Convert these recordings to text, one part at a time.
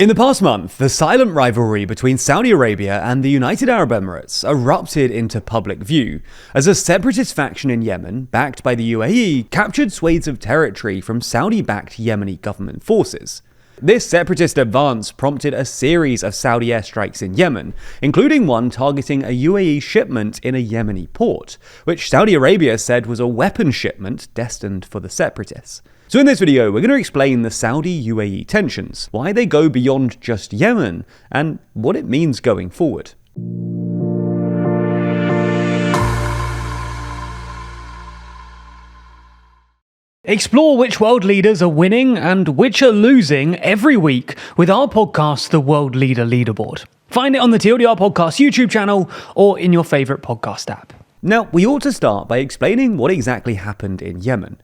In the past month, the silent rivalry between Saudi Arabia and the United Arab Emirates erupted into public view as a separatist faction in Yemen, backed by the UAE, captured swathes of territory from Saudi-backed Yemeni government forces. This separatist advance prompted a series of Saudi airstrikes in Yemen, including one targeting a UAE shipment in a Yemeni port, which Saudi Arabia said was a weapons shipment destined for the separatists. So in this video, we're going to explain the Saudi-UAE tensions, why they go beyond just Yemen, and what it means going forward. Explore which world leaders are winning and which are losing every week with our podcast, The World Leader Leaderboard. Find it on the TLDR Podcast YouTube channel or in your favorite podcast app. Now, we ought to start by explaining what exactly happened in Yemen.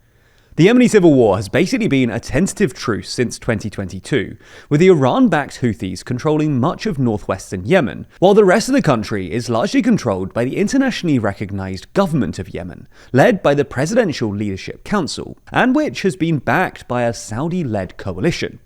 The Yemeni civil war has basically been a tentative truce since 2022, with the Iran-backed Houthis controlling much of northwestern Yemen, while the rest of the country is largely controlled by the internationally recognized government of Yemen, led by the Presidential Leadership Council, and which has been backed by a Saudi-led coalition.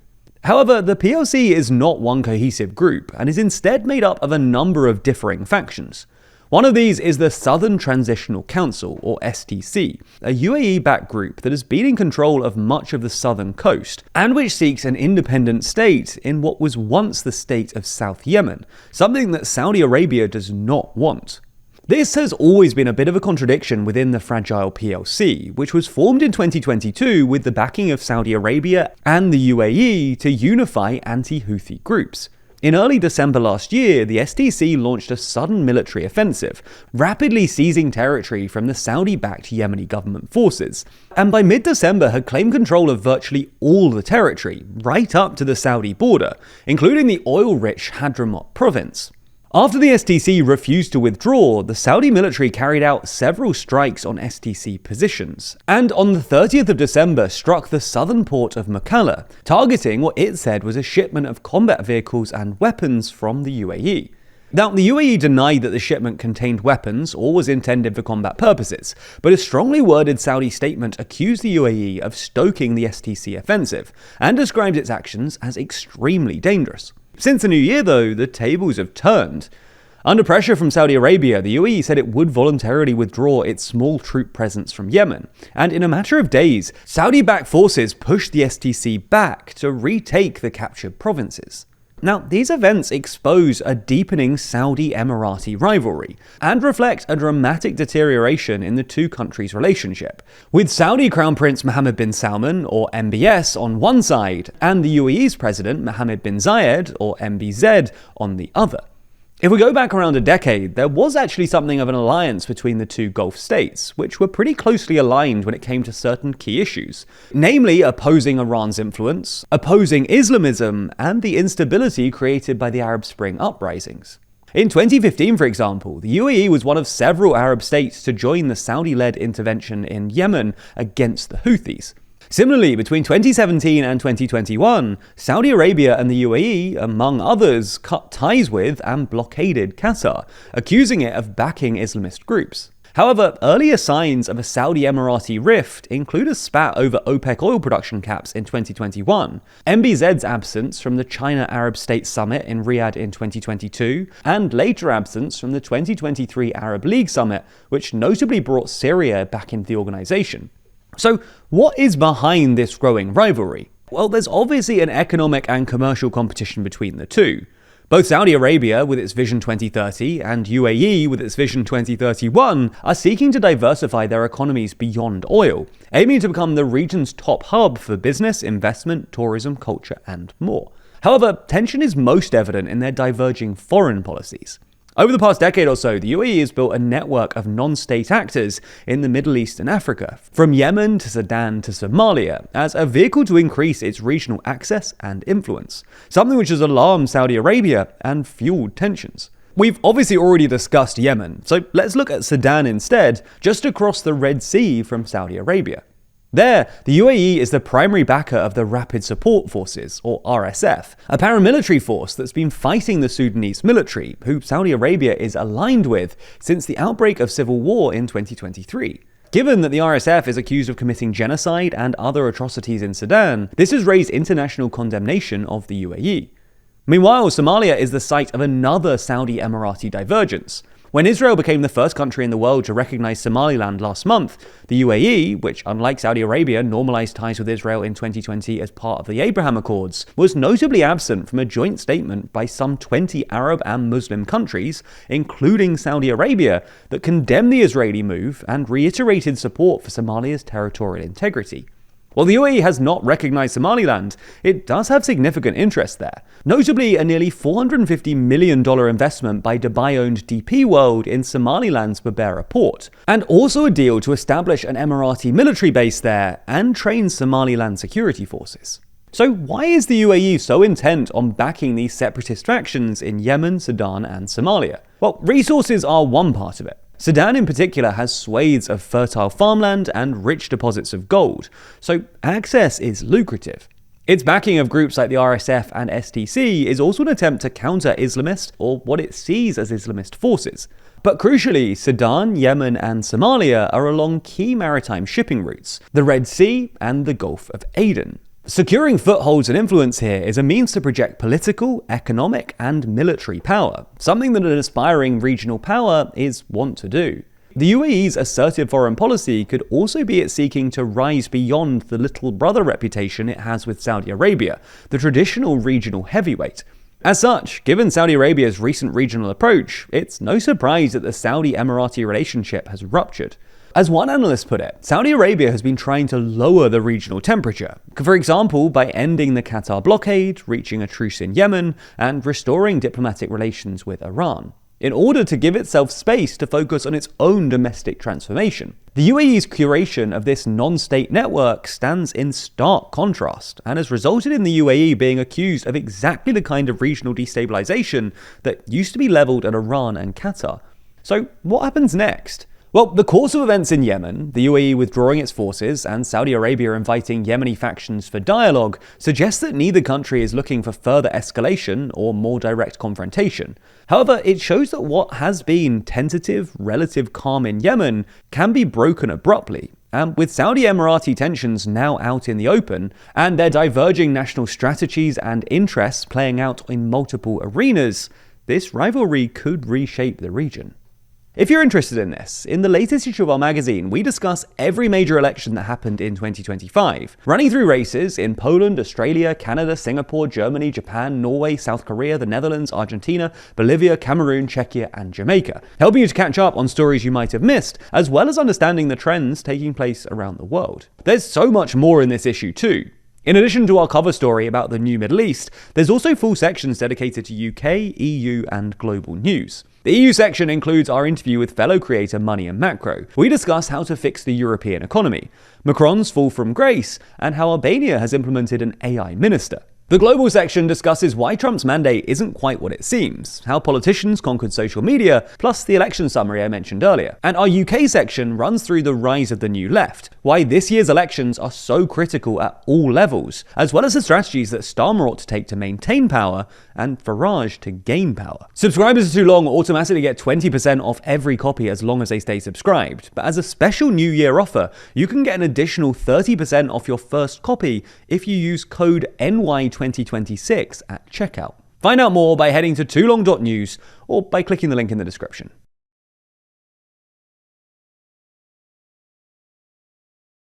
However, the PLC is not one cohesive group, and is instead made up of a number of differing factions. One of these is the Southern Transitional Council, or STC, a UAE-backed group that has been in control of much of the southern coast, and which seeks an independent state in what was once the state of South Yemen, something that Saudi Arabia does not want. This has always been a bit of a contradiction within the fragile PLC, which was formed in 2022 with the backing of Saudi Arabia and the UAE to unify anti-Houthi groups. In early December last year, the STC launched a sudden military offensive, rapidly seizing territory from the Saudi-backed Yemeni government forces, and by mid-December had claimed control of virtually all the territory, right up to the Saudi border, including the oil-rich Hadramaut province. After the STC refused to withdraw, the Saudi military carried out several strikes on STC positions, and on the 30th of December struck the southern port of Mukalla, targeting what it said was a shipment of combat vehicles and weapons from the UAE. Now, the UAE denied that the shipment contained weapons or was intended for combat purposes, but a strongly worded Saudi statement accused the UAE of stoking the STC offensive, and described its actions as extremely dangerous. Since the new year, though, the tables have turned. Under pressure from Saudi Arabia, the UAE said it would voluntarily withdraw its small troop presence from Yemen, and in a matter of days, Saudi-backed forces pushed the STC back to retake the captured provinces. Now, these events expose a deepening Saudi-Emirati rivalry and reflect a dramatic deterioration in the two countries' relationship, with Saudi Crown Prince Mohammed bin Salman, or MBS, on one side, and the UAE's President Mohammed bin Zayed, or MBZ, on the other. If we go back around a decade, there was actually something of an alliance between the two Gulf states, which were pretty closely aligned when it came to certain key issues, namely opposing Iran's influence, opposing Islamism, and the instability created by the Arab Spring uprisings. In 2015, for example, the UAE was one of several Arab states to join the Saudi-led intervention in Yemen against the Houthis. Similarly, between 2017 and 2021, Saudi Arabia and the UAE, among others, cut ties with and blockaded Qatar, accusing it of backing Islamist groups. However, earlier signs of a Saudi-Emirati rift include a spat over OPEC oil production caps in 2021, MBZ's absence from the China-Arab State Summit in Riyadh in 2022, and later absence from the 2023 Arab League Summit, which notably brought Syria back into the organization. So, what is behind this growing rivalry? Well, there's obviously an economic and commercial competition between the two. Both Saudi Arabia, with its Vision 2030, and UAE, with its Vision 2031, are seeking to diversify their economies beyond oil, aiming to become the region's top hub for business, investment, tourism, culture, and more. However, tension is most evident in their diverging foreign policies. Over the past decade or so, the UAE has built a network of non-state actors in the Middle East and Africa, from Yemen to Sudan to Somalia, as a vehicle to increase its regional access and influence, something which has alarmed Saudi Arabia and fueled tensions. We've obviously already discussed Yemen, so let's look at Sudan instead, just across the Red Sea from Saudi Arabia. There, the UAE is the primary backer of the Rapid Support Forces, or RSF, a paramilitary force that's been fighting the Sudanese military, who Saudi Arabia is aligned with since the outbreak of civil war in 2023. Given that the RSF is accused of committing genocide and other atrocities in Sudan, this has raised international condemnation of the UAE. Meanwhile, Somalia is the site of another Saudi-Emirati divergence. When Israel became the first country in the world to recognize Somaliland last month, the UAE, which unlike Saudi Arabia normalized ties with Israel in 2020 as part of the Abraham Accords, was notably absent from a joint statement by some 20 Arab and Muslim countries, including Saudi Arabia, that condemned the Israeli move and reiterated support for Somalia's territorial integrity. While the UAE has not recognized Somaliland, it does have significant interest there, notably a nearly $450 million investment by Dubai-owned DP World in Somaliland's Berbera port, and also a deal to establish an Emirati military base there and train Somaliland security forces. So why is the UAE so intent on backing these separatist factions in Yemen, Sudan, and Somalia? Well, resources are one part of it. Sudan in particular has swathes of fertile farmland and rich deposits of gold, so access is lucrative. Its backing of groups like the RSF and STC is also an attempt to counter Islamist, or what it sees as Islamist forces. But crucially, Sudan, Yemen, and Somalia are along key maritime shipping routes, the Red Sea and the Gulf of Aden. Securing footholds and influence here is a means to project political, economic, and military power, something that an aspiring regional power is wont to do. The UAE's assertive foreign policy could also be it seeking to rise beyond the little brother reputation it has with Saudi Arabia, the traditional regional heavyweight. As such, given Saudi Arabia's recent regional approach, it's no surprise that the Saudi-Emirati relationship has ruptured. As one analyst put it, Saudi Arabia has been trying to lower the regional temperature, for example by ending the Qatar blockade, reaching a truce in Yemen, and restoring diplomatic relations with Iran, in order to give itself space to focus on its own domestic transformation. The UAE's curation of this non-state network stands in stark contrast, and has resulted in the UAE being accused of exactly the kind of regional destabilization that used to be leveled at Iran and Qatar. So what happens next? Well, the course of events in Yemen, the UAE withdrawing its forces and Saudi Arabia inviting Yemeni factions for dialogue, suggests that neither country is looking for further escalation or more direct confrontation. However, it shows that what has been tentative, relative calm in Yemen can be broken abruptly. And with Saudi-Emirati tensions now out in the open, and their diverging national strategies and interests playing out in multiple arenas, this rivalry could reshape the region. If you're interested in this, in the latest issue of our magazine, we discuss every major election that happened in 2025, running through races in Poland, Australia, Canada, Singapore, Germany, Japan, Norway, South Korea, the Netherlands, Argentina, Bolivia, Cameroon, Czechia, and Jamaica, helping you to catch up on stories you might have missed, as well as understanding the trends taking place around the world. There's so much more in this issue too. In addition to our cover story about the new Middle East, there's also full sections dedicated to UK, EU, and global news. The EU section includes our interview with fellow creator Money and Macro. We discuss how to fix the European economy, Macron's fall from grace, and how Albania has implemented an AI minister. The global section discusses why Trump's mandate isn't quite what it seems, how politicians conquered social media, plus the election summary I mentioned earlier. And our UK section runs through the rise of the new left, why this year's elections are so critical at all levels, as well as the strategies that Starmer ought to take to maintain power and Farage to gain power. Subscribers to Too Long automatically get 20% off every copy as long as they stay subscribed, but as a special New Year offer, you can get an additional 30% off your first copy if you use code NY2026 at checkout. Find out more by heading to toolong.news or by clicking the link in the description.